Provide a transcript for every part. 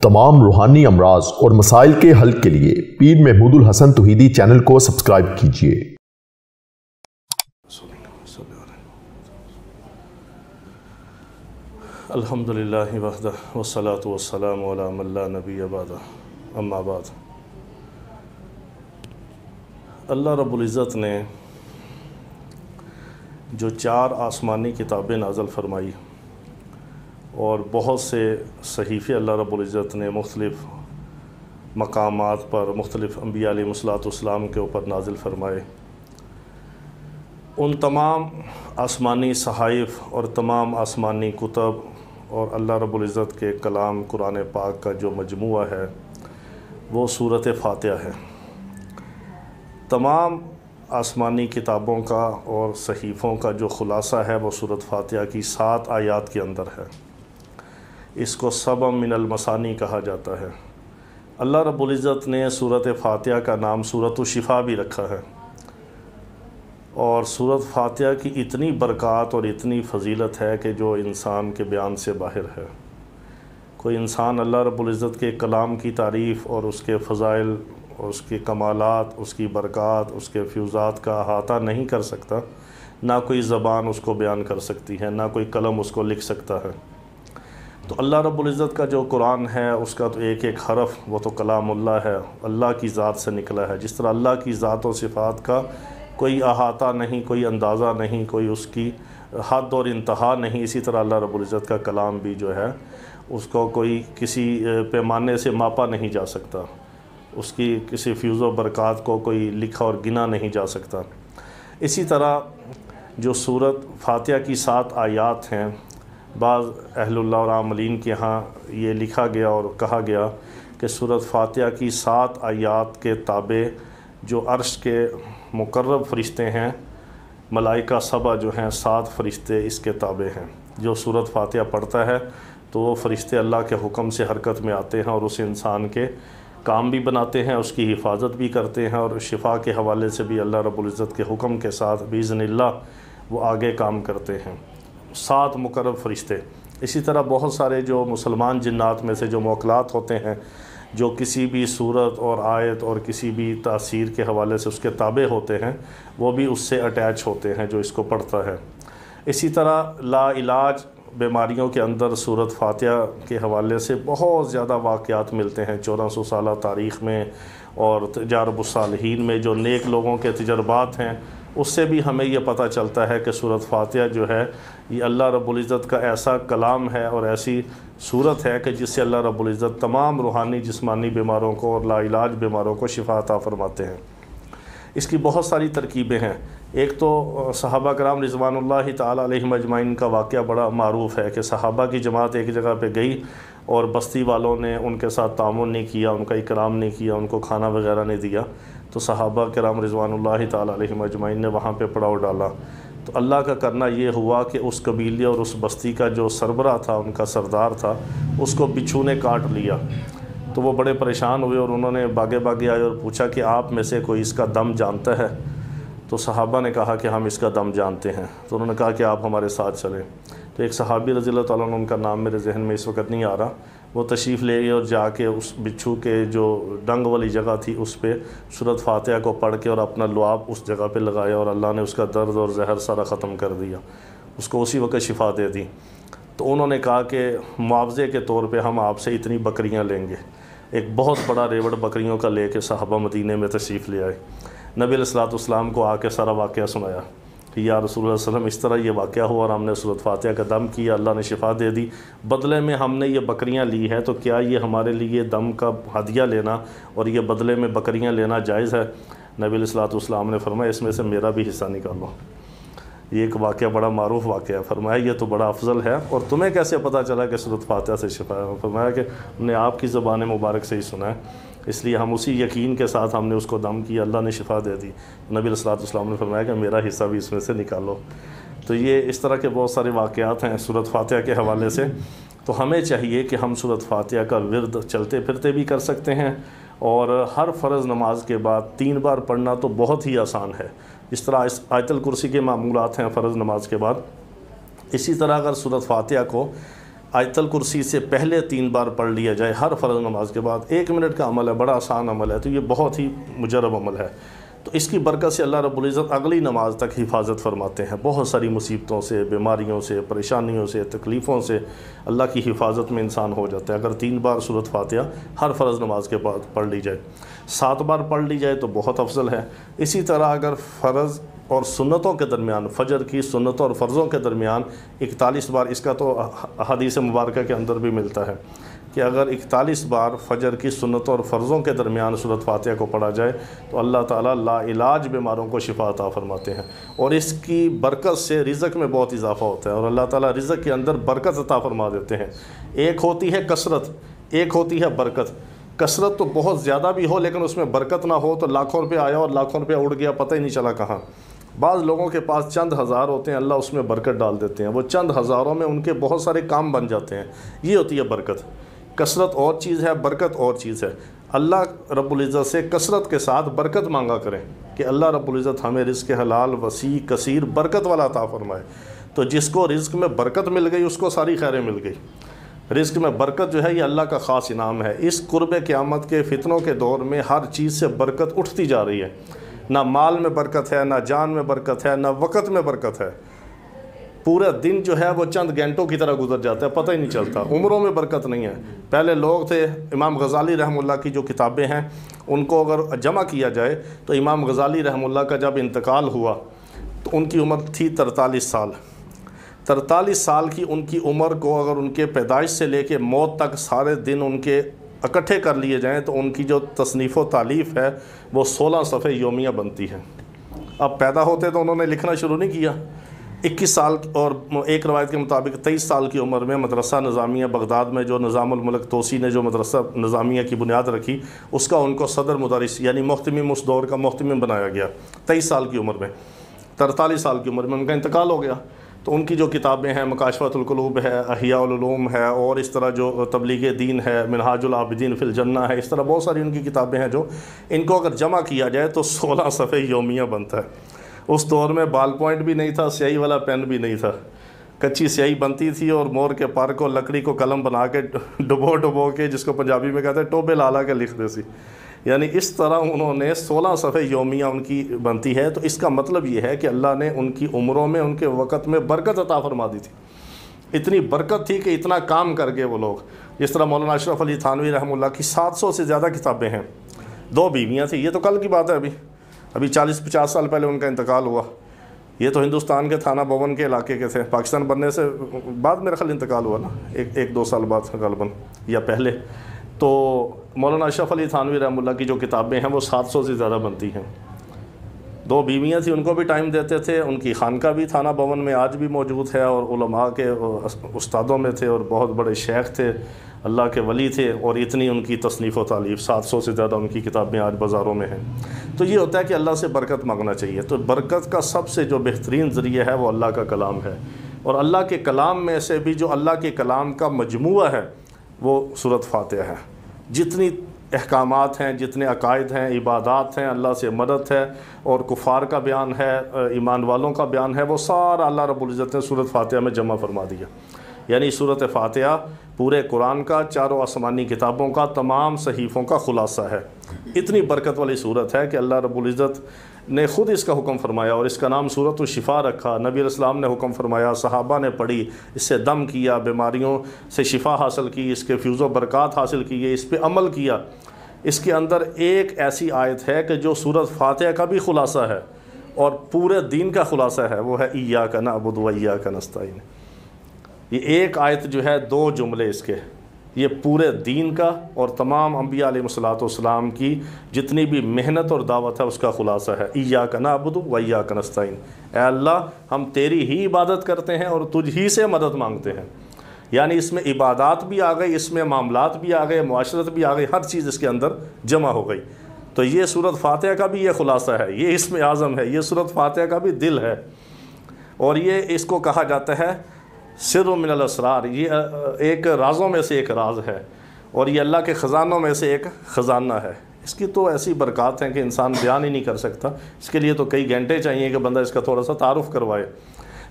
تمام روحانی امراض اور مسائل کے حل کے لیے پیر محمود الحسن توحیدی چینل کو سبسکرائب کیجیے۔ الحمدللہ وحدہ والصلاة والسلام علی من لا نبی بعدہ، اما بعد۔ اللہ رب العزت نے جو 4 آسمانی کتابیں نازل فرمائی اور بہت سے صحیفے اللہ رب العزت نے مختلف مقامات پر مختلف انبیاء علیہ السلام کے اوپر نازل فرمائے، ان تمام آسمانی صحائف اور تمام آسمانی کتب اور اللہ رب العزت کے کلام قرآن پاک کا جو مجموعہ ہے وہ سورۃ فاتحہ ہے۔ تمام آسمانی کتابوں کا اور صحیفوں کا جو خلاصہ ہے وہ سورۃ فاتحہ کی 7 آیات کے اندر ہے۔ اس کو سبع من المثانی کہا جاتا ہے۔ اللہ رب العزت نے سورۃ فاتحہ کا نام سورۃ الشفاء بھی رکھا ہے، اور سورۃ فاتحہ کی اتنی برکات اور اتنی فضیلت ہے کہ جو انسان کے بیان سے باہر ہے۔ کوئی انسان اللہ رب العزت کے کلام کی تعریف اور اس کے فضائل اور اس کے کمالات، اس کی برکات، اس کے فیوزات کا احاطہ نہیں کر سکتا، نہ کوئی زبان اس کو بیان کر سکتی ہے، نہ کوئی قلم اس کو لکھ سکتا ہے۔ تو اللہ رب العزت کا جو قرآن ہے اس کا تو ایک ایک حرف وہ تو کلام اللہ ہے، اللہ کی ذات سے نکلا ہے۔ جس طرح اللہ کی ذات و صفات کا کوئی احاطہ نہیں، کوئی اندازہ نہیں، کوئی اس کی حد اور انتہا نہیں، اسی طرح اللہ رب العزت کا کلام بھی جو ہے اس کو کوئی کسی پیمانے سے ماپا نہیں جا سکتا، اس کی کسی فیوز و برکات کو کوئی لکھا اور گنا نہیں جا سکتا۔ اسی طرح جو سورۃ فاتحہ کی 7 آیات ہیں، بعض اہل اللہ اور عاملین کے ہاں یہ لکھا گیا اور کہا گیا کہ سورۃ فاتحہ کی 7 آیات کے تابع جو عرش کے مقرب فرشتے ہیں، ملائکہ سبع جو ہیں 7 فرشتے اس کے تابع ہیں۔ جو سورۃ فاتحہ پڑھتا ہے تو وہ فرشتے اللہ کے حکم سے حرکت میں آتے ہیں اور اس انسان کے کام بھی بناتے ہیں، اس کی حفاظت بھی کرتے ہیں، اور شفا کے حوالے سے بھی اللہ رب العزت کے حکم کے ساتھ باذن اللہ وہ آگے کام کرتے ہیں۔ 7 مقرب فرشتے۔ اسی طرح بہت سارے جو مسلمان جنات میں سے جو موکلات ہوتے ہیں، جو کسی بھی صورت اور آیت اور کسی بھی تاثیر کے حوالے سے اس کے تابع ہوتے ہیں، وہ بھی اس سے اٹیچ ہوتے ہیں جو اس کو پڑھتا ہے۔ اسی طرح لا علاج بیماریوں کے اندر سورۃ فاتحہ کے حوالے سے بہت زیادہ واقعات ملتے ہیں 1400 سالہ تاریخ میں، اور تجارب الصالحین میں جو نیک لوگوں کے تجربات ہیں، اس سے بھی ہمیں یہ پتہ چلتا ہے کہ سورۃ فاتحہ جو ہے یہ اللہ رب العزت کا ایسا کلام ہے اور ایسی صورت ہے کہ جس سے اللہ رب العزت تمام روحانی جسمانی بیماروں کو اور لا علاج بیماروں کو شفا عطا فرماتے ہیں۔ اس کی بہت ساری ترکیبیں ہیں۔ ایک تو صحابہ کرام رضوان اللہ تعالی علیہم اجمعین کا واقعہ بڑا معروف ہے کہ صحابہ کی جماعت ایک جگہ پہ گئی اور بستی والوں نے ان کے ساتھ تعاون نہیں کیا، ان کا اکرام نہیں کیا، ان کو کھانا وغیرہ نہیں دیا، تو صحابہ کرام رضوان اللہ تعالی علیہم اجمعین نے وہاں پہ پڑاؤ ڈالا۔ تو اللہ کا کرنا یہ ہوا کہ اس قبیلے اور اس بستی کا جو سربراہ تھا، ان کا سردار تھا، اس کو بچھو نے کاٹ لیا۔ تو وہ بڑے پریشان ہوئے اور انہوں نے باغے باغے آئے اور پوچھا کہ آپ میں سے کوئی اس کا دم جانتا ہے؟ تو صحابہ نے کہا کہ ہم اس کا دم جانتے ہیں۔ تو انہوں نے کہا کہ آپ ہمارے ساتھ چلیں۔ تو ایک صحابی رضی اللہ تعالیٰ عنہ، ان کا نام میرے ذہن میں اس وقت نہیں آ رہا، وہ تشریف لے گئے اور جا کے اس بچھو کے جو ڈنگ والی جگہ تھی اس پہ سورۃ فاتحہ کو پڑھ کے اور اپنا لعاب اس جگہ پہ لگایا، اور اللہ نے اس کا درد اور زہر سارا ختم کر دیا، اس کو اسی وقت شفا دے دی۔ تو انہوں نے کہا کہ معاوضے کے طور پہ ہم آپ سے اتنی بکریاں لیں گے۔ ایک بہت بڑا ریوڑ بکریوں کا لے کے صحابہ مدینے میں تشریف لے آئے، نبی علیہ السلام کو آ کے سارا واقعہ سنایا کہ یا رسول اللہ صلی اللہ علیہ وسلم اس طرح یہ واقعہ ہوا اور ہم نے سورۃ فاتحہ کا دم کیا، اللہ نے شفا دے دی، بدلے میں ہم نے یہ بکریاں لی ہے، تو کیا یہ ہمارے لیے دم کا ہدیہ لینا اور یہ بدلے میں بکریاں لینا جائز ہے؟ نبی علیہ السلام نے فرمایا اس میں سے میرا بھی حصہ نکالو۔ یہ ایک واقعہ بڑا معروف واقعہ ہے۔ فرمایا یہ تو بڑا افضل ہے، اور تمہیں کیسے پتہ چلا کہ سورۃ فاتحہ سے شفا ہے؟ فرمایا کہ ہم نے آپ کی زبان مبارک سے ہی سنا ہے، اس لیے ہم اسی یقین کے ساتھ ہم نے اس کو دم کیا، اللہ نے شفا دے دی۔ نبی علیہ السلام نے فرمایا کہ میرا حصہ بھی اس میں سے نکالو۔ تو یہ اس طرح کے بہت سارے واقعات ہیں سورۃ فاتحہ کے حوالے سے۔ تو ہمیں چاہیے کہ ہم سورۃ فاتحہ کا ورد چلتے پھرتے بھی کر سکتے ہیں، اور ہر فرض نماز کے بعد 3 بار پڑھنا تو بہت ہی آسان ہے۔ اس طرح آیت الکرسی کے معمولات ہیں فرض نماز کے بعد، اسی طرح اگر سورۃ فاتحہ کو آیت الکرسی سے پہلے 3 بار پڑھ لیا جائے ہر فرض نماز کے بعد، 1 منٹ کا عمل ہے، بڑا آسان عمل ہے، تو یہ بہت ہی مجرب عمل ہے۔ تو اس کی برکت سے اللہ رب العزت اگلی نماز تک حفاظت فرماتے ہیں، بہت ساری مصیبتوں سے، بیماریوں سے، پریشانیوں سے، تکلیفوں سے اللہ کی حفاظت میں انسان ہو جاتا ہے اگر 3 بار سورۃ فاتحہ ہر فرض نماز کے بعد پڑھ لی جائے۔ 7 بار پڑھ لی جائے تو بہت افضل ہے۔ اسی طرح اگر فرض اور سنتوں کے درمیان، فجر کی سنتوں اور فرضوں کے درمیان 41 بار، اس کا تو حدیث مبارکہ کے اندر بھی ملتا ہے کہ اگر 41 بار فجر کی سنتوں اور فرضوں کے درمیان سورۃ فاتحہ کو پڑھا جائے تو اللہ تعالیٰ لا علاج بیماروں کو شفا عطا فرماتے ہیں، اور اس کی برکت سے رزق میں بہت اضافہ ہوتا ہے، اور اللہ تعالیٰ رزق کے اندر برکت عطا فرما دیتے ہیں۔ ایک ہوتی ہے کثرت، ایک ہوتی ہے برکت۔ کثرت تو بہت زیادہ بھی ہو لیکن اس میں برکت نہ ہو تو لاکھوں روپے آیا اور لاکھوں روپے اڑ گیا، پتہ ہی نہیں چلا کہاں۔ بعض لوگوں کے پاس چند ہزار ہوتے ہیں، اللہ اس میں برکت ڈال دیتے ہیں، وہ چند ہزاروں میں ان کے بہت سارے کام بن جاتے ہیں، یہ ہوتی ہے برکت۔ کثرت اور چیز ہے، برکت اور چیز ہے۔ اللہ رب العزت سے کثرت کے ساتھ برکت مانگا کریں کہ اللہ رب العزت ہمیں رزق حلال وسیع کثیر برکت والا عطا فرمائے۔ تو جس کو رزق میں برکت مل گئی اس کو ساری خیریں مل گئی۔ رزق میں برکت جو ہے یہ اللہ کا خاص انعام ہے۔ اس قرب قیامت کے فتنوں کے دور میں ہر چیز سے برکت اٹھتی جا رہی ہے، نہ مال میں برکت ہے، نہ جان میں برکت ہے، نہ وقت میں برکت ہے۔ پورا دن جو ہے وہ چند گھنٹوں کی طرح گزر جاتا ہے، پتہ ہی نہیں چلتا۔ عمروں میں برکت نہیں ہے۔ پہلے لوگ تھے، امام غزالی رحمہ اللہ کی جو کتابیں ہیں ان کو اگر جمع کیا جائے تو امام غزالی رحمہ اللہ کا جب انتقال ہوا تو ان کی عمر تھی 43 سال۔ 43 سال کی ان کی عمر کو اگر ان کے پیدائش سے لے کے موت تک سارے دن ان کے اکٹھے کر لیے جائیں تو ان کی جو تصنیف و تالیف ہے وہ 16 صفحے یومیہ بنتی ہے۔ اب پیدا ہوتے تو انہوں نے لکھنا شروع نہیں کیا۔ 21 سال اور ایک روایت کے مطابق 23 سال کی عمر میں مدرسہ نظامیہ بغداد میں جو نظام الملک توسی نے جو مدرسہ نظامیہ کی بنیاد رکھی اس کا ان کو صدر مدرس یعنی محتمم، اس دور کا محتمم بنایا گیا 23 سال کی عمر میں۔ 43 سال کی عمر میں ان کا انتقال ہو گیا۔ تو ان کی جو کتابیں ہیں مکاشفۃ القلوب ہے، احیاء العلوم ہے، اور اس طرح جو تبلیغ دین ہے، منہاج العابدین فی الجنہ ہے، اس طرح بہت ساری ان کی کتابیں ہیں جو ان کو اگر جمع کیا جائے تو 16 صفحے یومیہ بنتا ہے۔ اس دور میں بال پوائنٹ بھی نہیں تھا، سیاہی والا پین بھی نہیں تھا، کچی سیاہی بنتی تھی اور مور کے پر کو لکڑی کو قلم بنا کے ڈبو کے، جس کو پنجابی میں کہتے ہیں ٹوبے لالا کے لکھ دے سی، یعنی اس طرح انہوں نے 16 صفحے یومیہ ان کی بنتی ہے۔ تو اس کا مطلب یہ ہے کہ اللہ نے ان کی عمروں میں، ان کے وقت میں برکت عطا فرما دی تھی۔ اتنی برکت تھی کہ اتنا کام کر گئے وہ لوگ۔ جس طرح مولانا اشرف علی تھانوی رحمہ اللہ کی 700 سے زیادہ کتابیں ہیں، 2 بیویاں تھیں، یہ تو کل کی بات ہے، ابھی 40-50 سال پہلے ان کا انتقال ہوا۔ یہ تو ہندوستان کے تھانہ بھون کے علاقے کے تھے، پاکستان بننے سے بعد میرا خیال انتقال ہوا نا، ایک 2 سال بعد غالباً یا پہلے۔ تو مولانا اشرف علی تھانوی رحمہ اللہ کی جو کتابیں ہیں وہ 700 سے زیادہ بنتی ہیں۔ 2 بیویاں تھیں، ان کو بھی ٹائم دیتے تھے، ان کی خانقاہ بھی تھانہ بھون میں آج بھی موجود ہے، اور علماء کے استادوں میں تھے، اور بہت بڑے شیخ تھے، اللہ کے ولی تھے، اور اتنی ان کی تصنیف و تالیف، 700 سے زیادہ ان کی کتابیں آج بازاروں میں ہیں۔ تو یہ ہوتا ہے کہ اللہ سے برکت مانگنا چاہیے۔ تو برکت کا سب سے جو بہترین ذریعہ ہے وہ اللہ کا کلام ہے، اور اللہ کے کلام میں سے بھی جو اللہ کے کلام کا مجموعہ ہے وہ سورۃ فاتحہ ہے۔ جتنی احکامات ہیں، جتنے عقائد ہیں، عبادات ہیں، اللہ سے مدد ہے اور کفار کا بیان ہے، ایمان والوں کا بیان ہے، وہ سارا اللہ رب العزت نے سورۃ فاتحہ میں جمع فرما دیا۔ یعنی سورۃ فاتحہ پورے قرآن کا، چاروں آسمانی کتابوں کا، تمام صحیفوں کا خلاصہ ہے۔ اتنی برکت والی صورت ہے کہ اللہ رب العزت نے خود اس کا حکم فرمایا اور اس کا نام سورۃ الشفا رکھا۔ نبی علیہ السلام نے حکم فرمایا، صحابہ نے پڑھی، اس سے دم کیا، بیماریوں سے شفا حاصل کی، اس کے فیوز و برکات حاصل کیے، اس پہ عمل کیا۔ اس کے اندر ایک ایسی آیت ہے کہ جو سورۃ فاتحہ کا بھی خلاصہ ہے اور پورے دین کا خلاصہ ہے، وہ ہے ایاک نعبد و ایاک نستعین۔ یہ ایک آیت جو ہے، 2 جملے اس کے، یہ پورے دین کا اور تمام انبیاء علیہ الصلوۃ والسلام کی جتنی بھی محنت اور دعوت ہے اس کا خلاصہ ہے۔ ایاک نعبد و ایاک نستعین، اے اللہ ہم تیری ہی عبادت کرتے ہیں اور تجھ ہی سے مدد مانگتے ہیں۔ یعنی اس میں عبادات بھی آ گئی، اس میں معاملات بھی آ گئے، معاشرت بھی آ گئی، ہر چیز اس کے اندر جمع ہو گئی۔ تو یہ سورۃ فاتحہ کا بھی یہ خلاصہ ہے، یہ اسم اعظم ہے، یہ سورۃ فاتحہ کا بھی دل ہے، اور یہ اس کو کہا جاتا ہے سر من الاسرار، یہ ایک رازوں میں سے ایک راز ہے، اور یہ اللہ کے خزانوں میں سے ایک خزانہ ہے۔ اس کی تو ایسی برکات ہیں کہ انسان بیان ہی نہیں کر سکتا، اس کے لیے تو کئی گھنٹے چاہیے کہ بندہ اس کا تھوڑا سا تعارف کروائے۔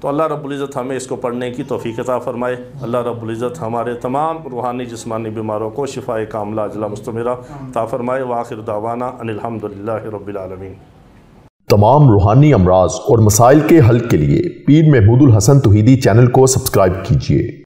تو اللہ رب العزت ہمیں اس کو پڑھنے کی توفیق عطا فرمائے۔ اللہ رب العزت ہمارے تمام روحانی جسمانی بیماروں کو شفائے کاملہ عاجلہ مستمرہ عطا فرمائے۔ وآخر دعوانا ان الحمدللہ رب العالمین۔ تمام روحانی امراض اور مسائل کے حل کے لیے پیر محمود الحسن توحیدی چینل کو سبسکرائب کیجیے۔